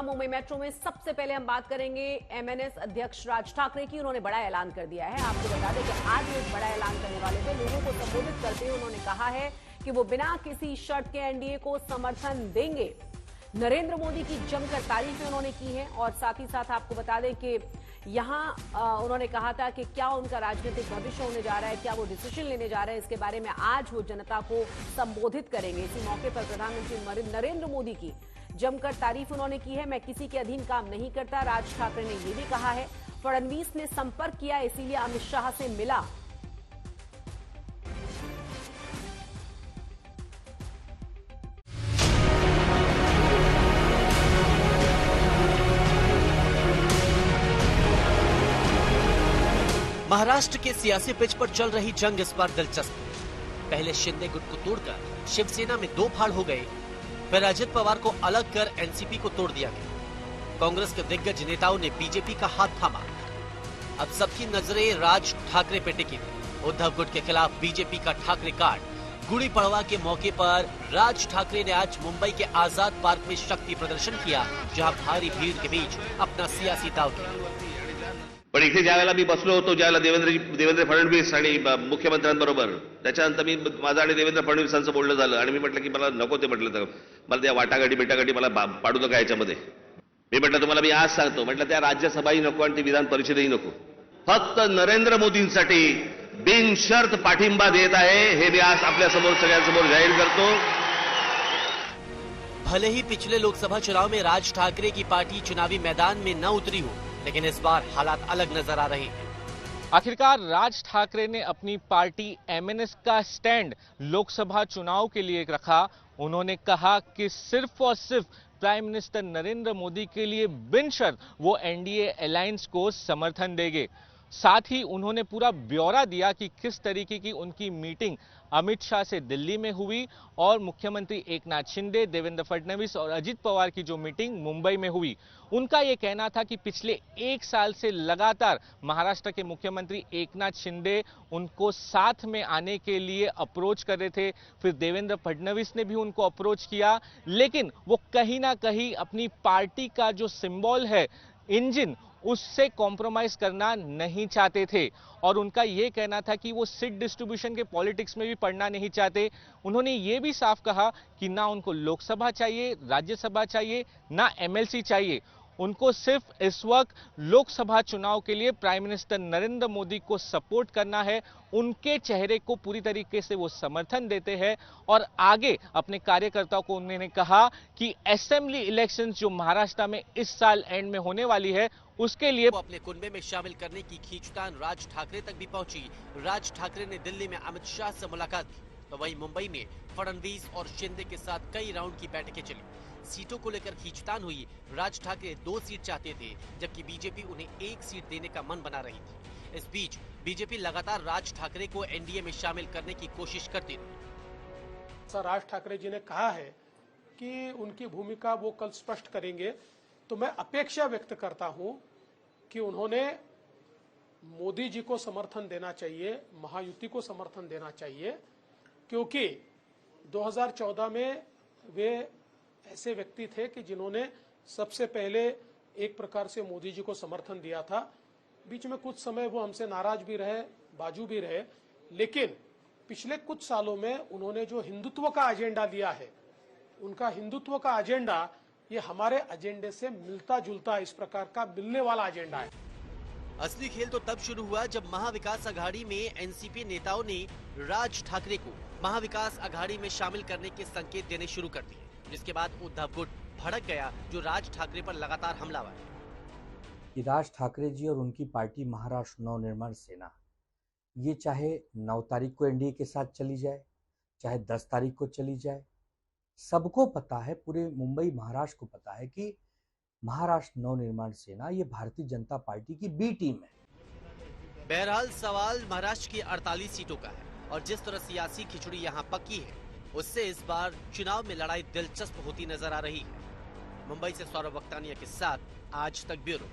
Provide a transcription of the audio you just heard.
Mumbai metro में सबसे पहले हम बात करेंगे एमएनएस अध्यक्ष राज ठाकरे की। उन्होंने बड़ा ऐलान कर दिया है। आपको बता दें कि आज वो एक बड़ा ऐलान करने वाले थे। लोगों को संबोधित करते हुए उन्होंने कहा है कि वो बिना किसी शर्त के एनडीए को समर्थन देंगे। नरेंद्र मोदी की जमकर तारीफें उन्होंने की हैं और साथ ही साथ आपको बता दें कि यहां उन्होंने कहा था कि क्या उनका राजनीतिक भविष्य होने जा रहा है, क्या वो डिसीजन लेने जा रहे हैं, इसके बारे में आज वो जनता को संबोधित करेंगे। इसी मौके पर प्रधानमंत्री नरेंद्र मोदी की जमकर तारीफ उन्होंने की है। मैं किसी के अधीन काम नहीं करता, राज ठाकरे ने यह भी कहा है। फडणवीस ने संपर्क किया, इसीलिए अमित शाह से मिला। महाराष्ट्र के सियासी पिच पर चल रही जंग इस बार दिलचस्प है। पहले शिंदे गुट को तोड़कर शिवसेना में दो फाड़ हो गए, फिर अजित पवार को अलग कर एनसीपी को तोड़ दिया गया। कांग्रेस के दिग्गज नेताओं ने बीजेपी का हाथ थामा। अब सबकी नजरें राज ठाकरे पे टिकी। उद्धव गुट के खिलाफ बीजेपी का ठाकरे कार्ड। गुड़ी पड़वा के मौके पर राज ठाकरे ने आज मुंबई के आजाद पार्क में शक्ति प्रदर्शन किया, जहां भारी भीड़ के बीच अपना सियासी दाव किया। पण इथे ज्यावेळेला मी बसलो होतो, ज्यावेळेला देवेंद्र फडणवीस आणि मुख्यमंत्र्यांबरोबर, त्याच्यानंतर मी माझं आणि देवेंद्र फडणवीसांचं बोलणं झालं आणि मी म्हटलं की मला नको ते, म्हटलं तर मला त्या वाटाघाटी बिटाघाटी मला पाडू नका याच्यामध्ये। मी म्हटलं तुम्हाला मी आज सांगतो, म्हटलं त्या राज्यसभाही नको आणि ती विधान परिषदही नको, फक्त नरेंद्र मोदींसाठी बिनशर्त पाठिंबा देत आहे, हे मी आज आपल्या समोर सगळ्यांसमोर जाहीर करतो। भले ही पिछले लोकसभा चुनाव में राज ठाकरे की पार्टी चुनावी मैदान में न उतरी हो, लेकिन इस बार हालात अलग नजर आ रहे हैं। आखिरकार राज ठाकरे ने अपनी पार्टी एमएनएस का स्टैंड लोकसभा चुनाव के लिए रखा। उन्होंने कहा कि सिर्फ और सिर्फ प्राइम मिनिस्टर नरेंद्र मोदी के लिए बिन शर्त वो एनडीए अलायंस को समर्थन देंगे। साथ ही उन्होंने पूरा ब्यौरा दिया कि किस तरीके की उनकी मीटिंग अमित शाह से दिल्ली में हुई और मुख्यमंत्री एकनाथ शिंदे, देवेंद्र फडणवीस और अजित पवार की जो मीटिंग मुंबई में हुई। उनका यह कहना था कि पिछले एक साल से लगातार महाराष्ट्र के मुख्यमंत्री एकनाथ शिंदे उनको साथ में आने के लिए अप्रोच कर रहे थे, फिर देवेंद्र फडणवीस ने भी उनको अप्रोच किया, लेकिन वो कहीं ना कहीं अपनी पार्टी का जो सिंबल है, इंजन, उससे कॉम्प्रोमाइज करना नहीं चाहते थे। और उनका यह कहना था कि वो सीट डिस्ट्रीब्यूशन के पॉलिटिक्स में भी पड़ना नहीं चाहते। उन्होंने ये भी साफ कहा कि ना उनको लोकसभा चाहिए, राज्यसभा चाहिए, ना एमएलसी चाहिए। उनको सिर्फ इस वक्त लोकसभा चुनाव के लिए प्राइम मिनिस्टर नरेंद्र मोदी को सपोर्ट करना है। उनके चेहरे को पूरी तरीके से वो समर्थन देते हैं और आगे अपने कार्यकर्ताओं को उन्होंने कहा कि असेंबली इलेक्शंस जो महाराष्ट्र में इस साल एंड में होने वाली है, उसके लिए वो अपने कुनबे में शामिल करने की खींचतान राज ठाकरे तक भी पहुंची। राज ठाकरे ने दिल्ली में अमित शाह से मुलाकात की, तो वहीं मुंबई में फडणवीस और शिंदे के साथ कई राउंड की बैठकें चली। सीटों को लेकर खींचतान हुई। राज ठाकरे 2 सीट चाहते थे, जबकि बीजेपी उन्हें 1 सीट देने का मन बना रही थी। इस बीच बीजेपी लगातार राज ठाकरे को एनडीए में शामिल करने की कोशिश करती थी। राज ठाकरे जी ने कहा है कि उनकी भूमिका वो कल स्पष्ट करेंगे, तो मैं अपेक्षा व्यक्त करता हूं कि उन्होंने मोदी जी को समर्थन देना चाहिए, महायुति को समर्थन देना चाहिए, क्योंकि 2014 में वे ऐसे व्यक्ति थे कि जिन्होंने सबसे पहले एक प्रकार से मोदी जी को समर्थन दिया था। बीच में कुछ समय वो हमसे नाराज भी रहे, बाजू भी रहे, लेकिन पिछले कुछ सालों में उन्होंने जो हिंदुत्व का एजेंडा लिया है, उनका हिंदुत्व का एजेंडा ये हमारे एजेंडे से मिलता जुलता इस प्रकार का मिलने वाला एजेंडा है। असली खेल तो तब शुरू हुआ जब महाविकास अघाड़ी में एनसीपी नेताओं ने राज ठाकरे को महाविकास अघाड़ी में शामिल करने के संकेत देने शुरू कर दिए, जिसके बाद उद्धव गुट भड़क गया, जो राज ठाकरे पर लगातार हमलावर है। कि राज ठाकरे जी और उनकी पार्टी महाराष्ट्र नवनिर्माण सेना, ये चाहे 9 तारीख को एनडीए के साथ चली जाए, चाहे 10 तारीख को चली जाए, सबको पता है, पूरे मुंबई महाराष्ट्र को पता है कि महाराष्ट्र नवनिर्माण सेना ये भारतीय जनता पार्टी की बी टीम है। बहरहाल सवाल महाराष्ट्र की 48 सीटों का है और जिस तरह सियासी खिचड़ी यहाँ पक्की है, उससे इस बार चुनाव में लड़ाई दिलचस्प होती नजर आ रही है। मुंबई से सौरभ वक्तानिया के साथ आज तक ब्यूरो।